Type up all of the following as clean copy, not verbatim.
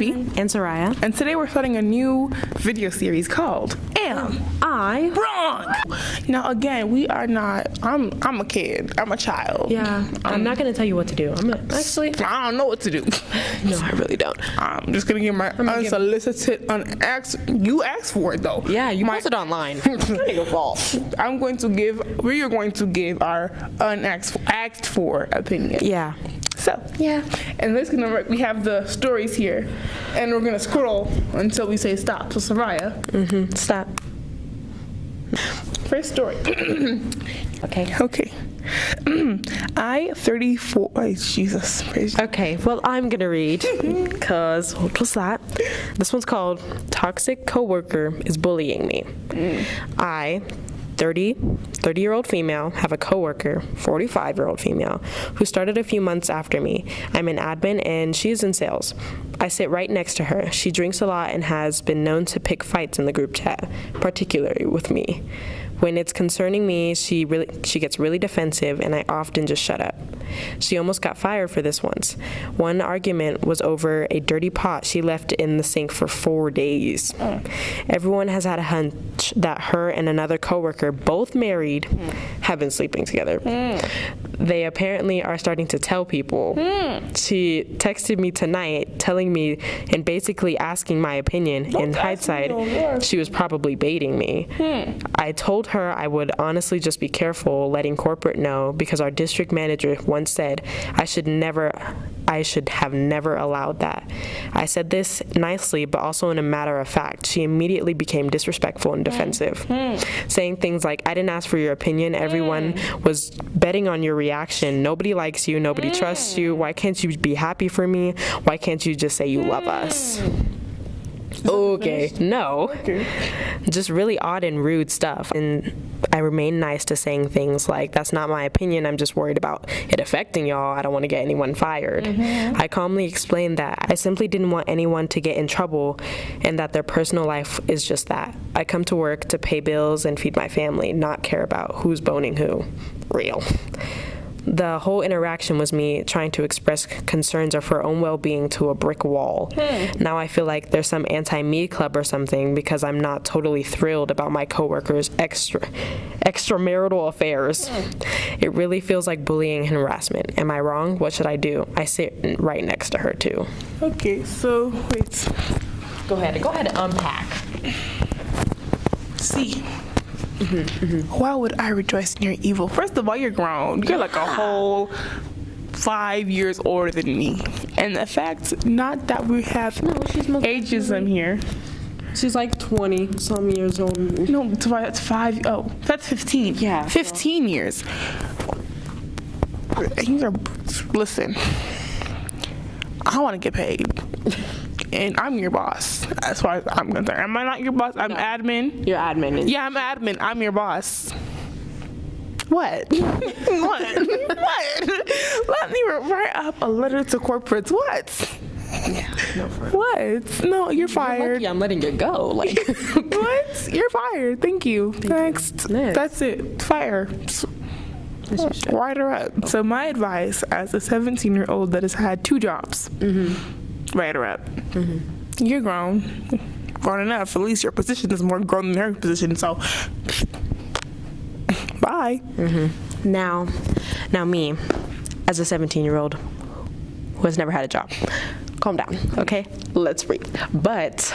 Fee. And Soraya. And today we're starting a new video series called Am I Wrong? Now again, we are not, I'm a kid. I'm a child. Yeah, I'm not going to tell you what to do. Actually, I don't know what to do. no, I really don't. I'm just gonna give my unsolicited, you asked for it though. Yeah, you posted online. Your fault. We are going to give our asked for opinion. Yeah. So, yeah. And we have the stories here. And we're gonna scroll until we say stop. So, Soraya. Stop. First story. Okay. I 34. Oh, Jesus. Okay, well, I'm going to read because what was that? This one's called Toxic Coworker is Bullying Me. I, 30-year-old female, have a coworker, 45-year-old female, who started a few months after me. I'm an admin and she's in sales. I sit right next to her. She drinks a lot and has been known to pick fights in the group chat, particularly with me. When it's concerning me, she gets really defensive, and I often just shut up. She almost got fired for this once. One argument was over a dirty pot she left in the sink for 4 days. Everyone has had a hunch that her and another coworker, both married, have been sleeping together. They apparently are starting to tell people. She texted me tonight telling me and basically asking my opinion. In hindsight, she was probably baiting me. I told her I would honestly just be careful letting corporate know, because our district manager once said I should have never allowed that. I said this nicely, but also in a matter of fact. She immediately became disrespectful and defensive, saying things like, I didn't ask for your opinion. Everyone was betting on your reaction. Nobody likes you. Nobody trusts you. Why can't you be happy for me? Why can't you just say you love us? Okay, no. Just really odd and rude stuff. And I remain nice to saying things like, that's not my opinion, I'm just worried about it affecting y'all, I don't want to get anyone fired. I calmly explained that I simply didn't want anyone to get in trouble and that their personal life is just that. I come to work to pay bills and feed my family, not care about who's boning who. Real. The whole interaction was me trying to express concerns of her own well-being to a brick wall. Now I feel like there's some anti-me club or something, because I'm not totally thrilled about my coworkers' extramarital affairs. It really feels like bullying and harassment. Am I wrong? What should I do? I sit right next to her too. Okay, so wait. Go ahead and unpack. See. Why would I rejoice in your evil? First of all, you're grown. You're like a whole 5 years older than me. And the fact, not that we have ageism here. She's like 20 some years old. No, that's 5. Oh, that's 15. Yeah. 15 years. Listen, I want to get paid. And I'm your boss, as far as I'm concerned. Am I not your boss? I'm admin. You're admin. Yeah, I'm admin. I'm your boss. What? What? Let me write up a letter to corporates. What? Yeah, no, for what? No, you're fired. I'm letting it go. Like, what? You're fired. Thank you. Next. That's it. Fire. Write her up. So my advice as a 17-year-old that has had 2 jobs. Write her up. You're grown enough. At least your position is more grown than her position. So, bye. Now me, as a 17-year-old who has never had a job. Calm down, okay? Let's breathe. Let's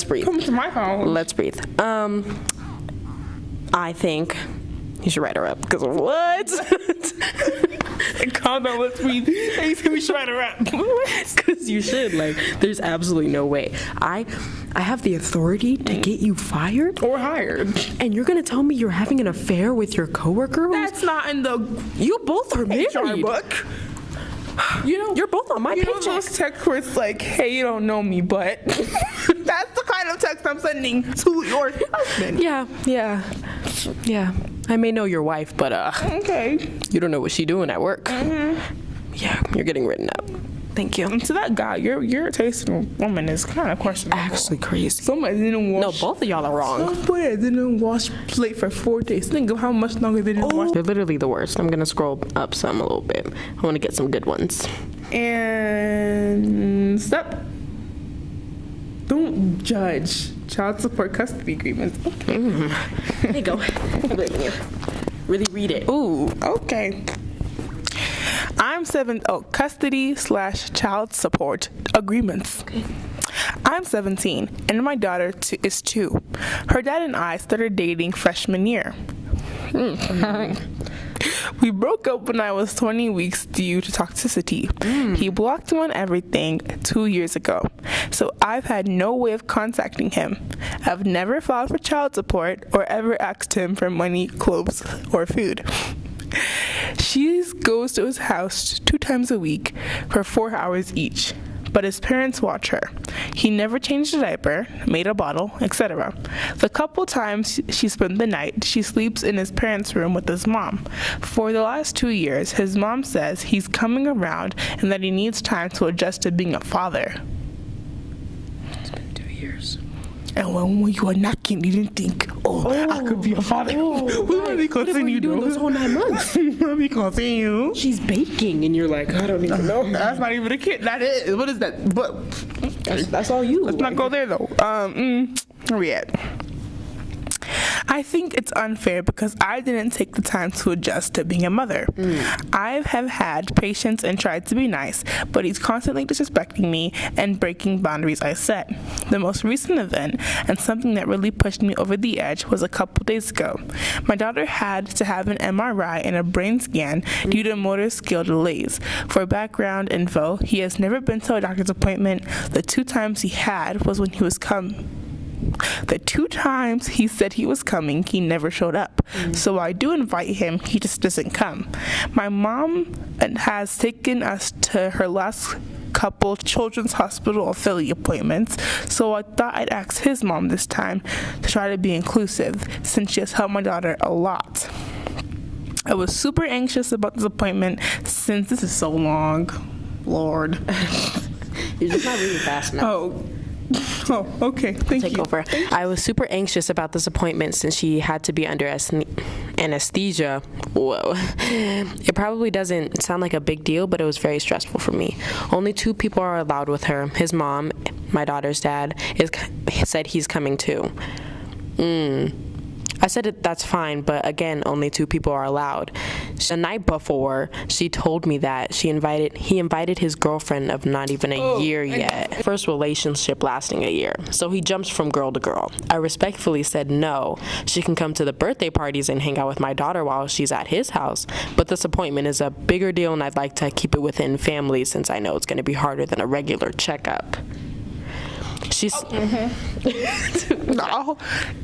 breathe. Come to my house. Let's breathe. I think you should write her up. Because what? Calm down, let's breathe. You said we should write her up. Because you should. Like, there's absolutely no way. I have the authority to get you fired or hired, and you're gonna tell me you're having an affair with your coworker? That's not in the. You both are married. HR book. You know, you're both on my paycheck. You know those texts where it's like, "Hey, you don't know me, but." That's the kind of text I'm sending to your husband. Yeah. I may know your wife, but okay. You don't know what she's doing at work. Yeah, you're getting written up. Thank you. And to that guy, your taste in a woman is kind of questionable. Actually crazy. Somebody didn't wash. No, both of y'all are wrong. Somebody didn't wash plate for 4 days. Think of how much longer they didn't wash. They're literally the worst. I'm gonna scroll up some a little bit. I want to get some good ones. And stop. Don't judge child support custody agreements. Okay. There you go. I'm blaming you. Really read it. Ooh, okay. Custody/child support agreements. Okay. I'm 17 and my daughter is 2. Her dad and I started dating freshman year. We broke up when I was 20 weeks due to toxicity. He blocked me on everything 2 years ago, so I've had no way of contacting him. I've never filed for child support or ever asked him for money, clothes, or food. She goes to his house 2 times a week for 4 hours each, but his parents watch her. He never changed a diaper, made a bottle, etc. The couple times she spent the night, she sleeps in his parents' room with his mom. For the last 2 years, his mom says he's coming around and that he needs time to adjust to being a father. It's been 2 years. And when you were knocking, you didn't think, I could be a father. Let me continue doing those whole 9 months? Let me continue. She's baking, and you're like, I don't even know. That's not even a kid. That is. What is that? But that's all you. Let's not go there though. Where we at? I think it's unfair because I didn't take the time to adjust to being a mother. I have had patience and tried to be nice, but he's constantly disrespecting me and breaking boundaries I set. The most recent event, and something that really pushed me over the edge, was a couple days ago. My daughter had to have an MRI and a brain scan due to motor skill delays. For background info, he has never been to a doctor's appointment. The 2 times he had was when he was The 2 times he said he was coming, he never showed up. So I do invite him, he just doesn't come. My mom has taken us to her last couple Children's Hospital of Philly appointments, so I thought I'd ask his mom this time to try to be inclusive, since she has helped my daughter a lot. I was super anxious about this appointment since this is so long. Lord. You're just not reading fast enough. Oh, okay. Thank you. Take over. I was super anxious about this appointment since she had to be under anesthesia. Whoa. It probably doesn't sound like a big deal, but it was very stressful for me. Only 2 people are allowed with her. His mom, my daughter's dad, said he's coming too. I said that's fine, but again, only 2 people are allowed. The night before, she told me that he invited his girlfriend of not even a year yet. First relationship lasting a year. So he jumps from girl to girl. I respectfully said no. She can come to the birthday parties and hang out with my daughter while she's at his house. But this appointment is a bigger deal and I'd like to keep it within family since I know it's going to be harder than a regular checkup. She's No,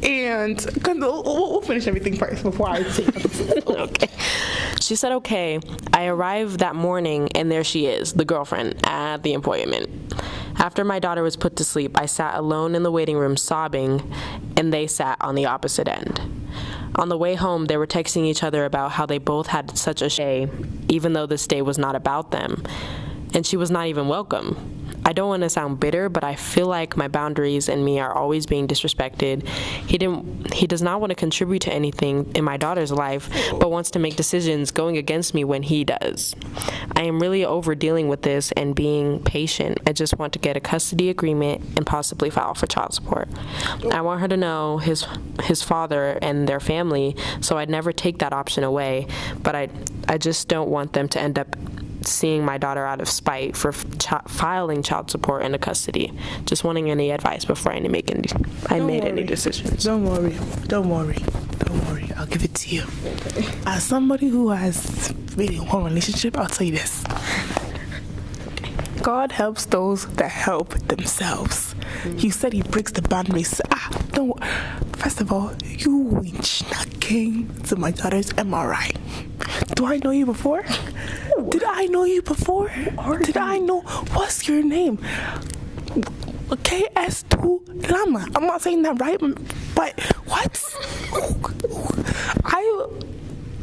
and we'll finish everything first before I say something. Okay. She said okay. I arrived that morning and there she is, the girlfriend, at the appointment. After my daughter was put to sleep, I sat alone in the waiting room sobbing, and they sat on the opposite end. On the way home, they were texting each other about how they both had such a day, even though this day was not about them, and she was not even welcome. I don't want to sound bitter, but I feel like my boundaries and me are always being disrespected. He does not want to contribute to anything in my daughter's life, but wants to make decisions going against me when he does. I am really over dealing with this and being patient. I just want to get a custody agreement and possibly file for child support. I want her to know his father and their family, so I'd never take that option away, but I just don't want them to end up seeing my daughter out of spite for filing child support into custody. Just wanting any advice before I made any decisions. Don't worry. I'll give it to you. As somebody who has been in one relationship, I'll tell you this. God helps those that help themselves. You said he breaks the boundaries. Don't. First of all, you came to my daughter's MRI. Do I know you before? Did I know you before? Did I know? What's your name? KS2 Lama. I'm not saying that right, but what? I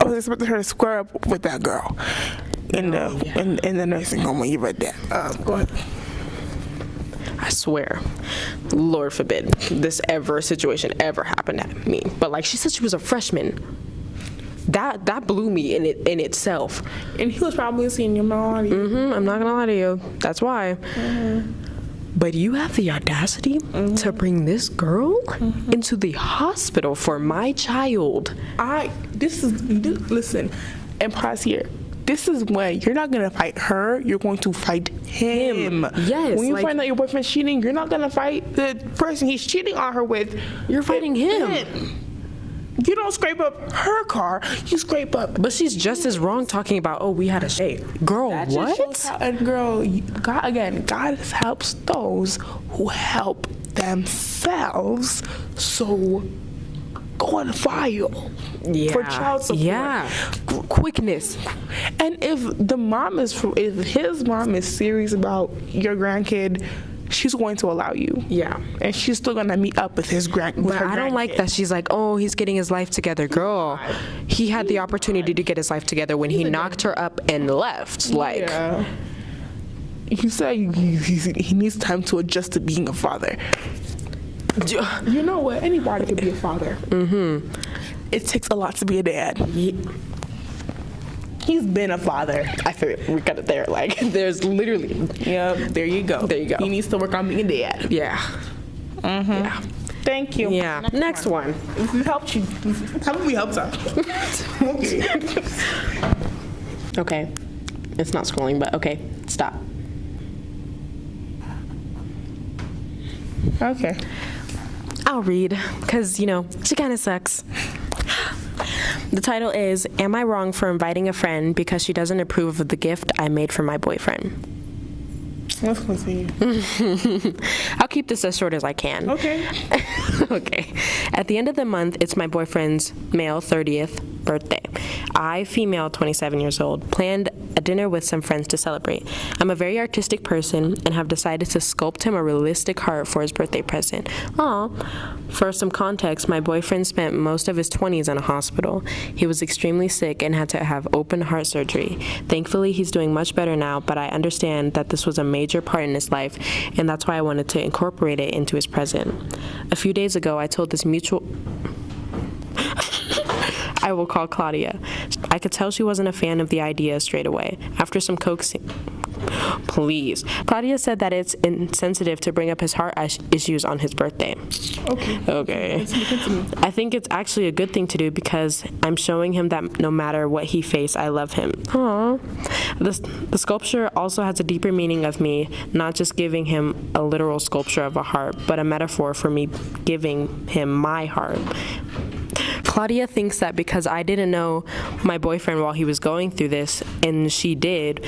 was expecting her to square up with that girl in the nursing home when you read that. Go ahead. I swear, Lord forbid, this situation ever happened to me. But like she said, she was a freshman. that blew me in itself. And he was probably a senior minority. I'm not gonna lie to you. That's why. But you have the audacity to bring this girl into the hospital for my child. Listen, and pause here. This is when you're not gonna fight her, you're going to fight him. Yes. When you find out your boyfriend's cheating, you're not gonna fight the person he's cheating on her with. You're fighting him. You don't scrape up her car, you scrape up. But she's just as wrong talking about, oh, we had a shade. Girl, That just shows what? and girl, God helps those who help themselves. So go on file for child support. Yeah. Quickness. And if his mom is serious about your grandkid, she's going to allow you. Yeah. And she's still gonna meet up with his grandkid. But I don't like that she's like, oh, he's getting his life together. Girl, he had the opportunity to get his life together when he knocked her up and left. Like, Yeah. You say he needs time to adjust to being a father. You know what? Anybody could be a father. It takes a lot to be a dad. He's been a father. I feel we got it there. Like, there's literally. Yeah, there you go. There you go. He needs to work on being a dad. Yeah. Yeah. Thank you. Yeah. Next one. We helped you. How about we helped out? Okay. Okay. It's not scrolling, but okay. Stop. Okay. I'll read, because, she kind of sucks. The title is, Am I Wrong for Inviting a Friend Because She Doesn't Approve of the Gift I Made for My Boyfriend? Let's continue. I'll keep this as short as I can. Okay. Okay. At the end of the month, it's my boyfriend's male 30th birthday. I, female, 27 years old, planned a dinner with some friends to celebrate. I'm a very artistic person and have decided to sculpt him a realistic heart for his birthday present. Aw. For some context, my boyfriend spent most of his 20s in a hospital. He was extremely sick and had to have open heart surgery. Thankfully, he's doing much better now, but I understand that this was a major part in his life, and that's why I wanted to incorporate it into his present. A few days ago, I told this mutual... I will call Claudia. I could tell she wasn't a fan of the idea straight away. After some coaxing... Please. Claudia said that it's insensitive to bring up his heart issues on his birthday. Okay. I think it's actually a good thing to do because I'm showing him that no matter what he faced, I love him. Aww. The sculpture also has a deeper meaning of me, not just giving him a literal sculpture of a heart, but a metaphor for me giving him my heart. Claudia thinks that because I didn't know my boyfriend while he was going through this, and she did.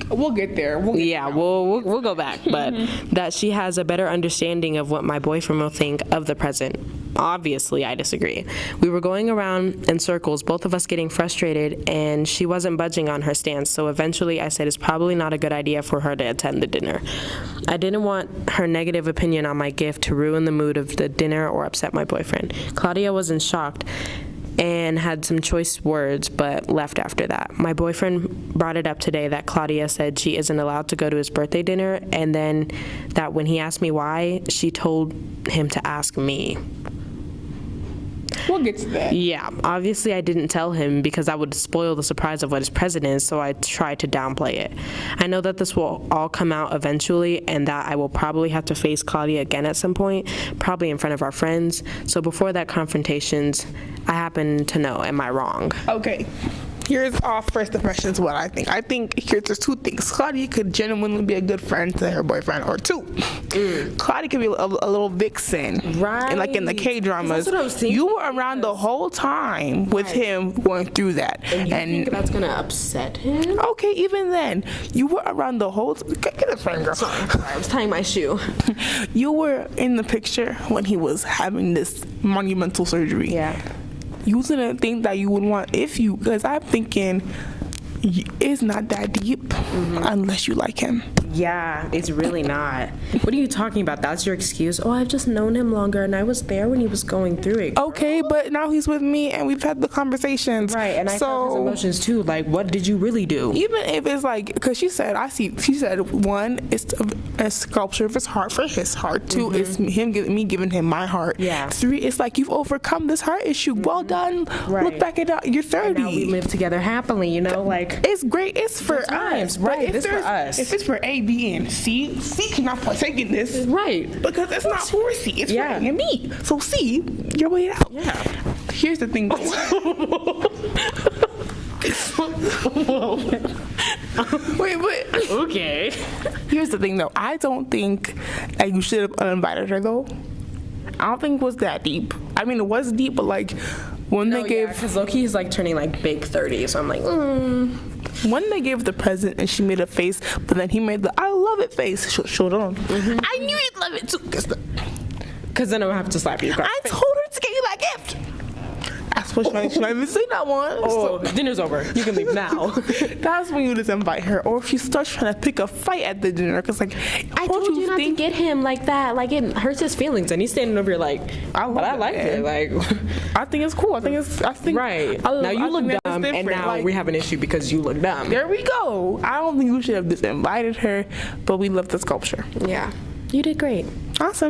We'll get there. We'll go back, but that she has a better understanding of what my boyfriend will think of the present. Obviously, I disagree. We were going around in circles, both of us getting frustrated, and she wasn't budging on her stance, so eventually I said it's probably not a good idea for her to attend the dinner. I didn't want her negative opinion on my gift to ruin the mood of the dinner or upset my boyfriend. Claudia wasn't shocked and had some choice words, but left after that. My boyfriend brought it up today that Claudia said she isn't allowed to go to his birthday dinner, and then that when he asked me why, she told him to ask me. We'll get to that. Yeah, obviously I didn't tell him because that would spoil the surprise of what his present is, so I tried to downplay it. I know that this will all come out eventually and that I will probably have to face Claudia again at some point, probably in front of our friends. So before that confrontations, I happen to know, am I wrong? Okay. Here's our first impressions what I think. I think there's two things. Claudia could genuinely be a good friend to her boyfriend, or two. Claudia could be a little vixen. Right. And like in the K-dramas. That's what I was thinking. You were around the whole time with him going through that. And you think that's going to upset him? Okay, even then. You were around the whole get a friend, girl. Sorry, I was tying my shoe. You were in the picture when he was having this monumental surgery. Yeah. You didn't think that you would want because I'm thinking it's not that deep unless you like him. Yeah, it's really not. What are you talking about? That's your excuse? Oh, I've just known him longer and I was there when he was going through it. Okay, but now he's with me and we've had the conversations. Right, and I felt his emotions too. Like, what did you really do? Even if it's like, because she said, one, it's a sculpture of his heart for his heart. Two, it's me giving him my heart. Yeah. Three, it's like, you've overcome this heart issue. Well done. Right. Look back at you're 30. And now we live together happily, you know, like. It's great. It's for times, us. right, But it's for us. If it's for A, B, and C cannot partake in this. Right. Because it's not for C. It's Yeah. for A and B. So C, you're way out. Yeah. Here's the thing. Wait. Okay. Here's the thing, though. I don't think that you should have uninvited her, though. I don't think it was that deep. I mean, it was deep, but like when they gave, because Loki is like turning like big 30, so I'm like, when they gave the present and she made a face, but then he made the "I love it" face. Showed on. I knew he'd love it too. because then I'm gonna have to slap you. I told her to get you that gift. That's what she might even say that one. Oh, dinner's over. You can leave now. That's when you just invite her, or if she starts trying to pick a fight at the dinner, because like I told you not to get him like that. Like it hurts his feelings, and he's standing over here like, I like it. Like, I think it's cool. I think right. now you look dumb, and now like, we have an issue because you look dumb. There we go. I don't think you should have just invited her, but we love the sculpture. Yeah, you did great. Awesome.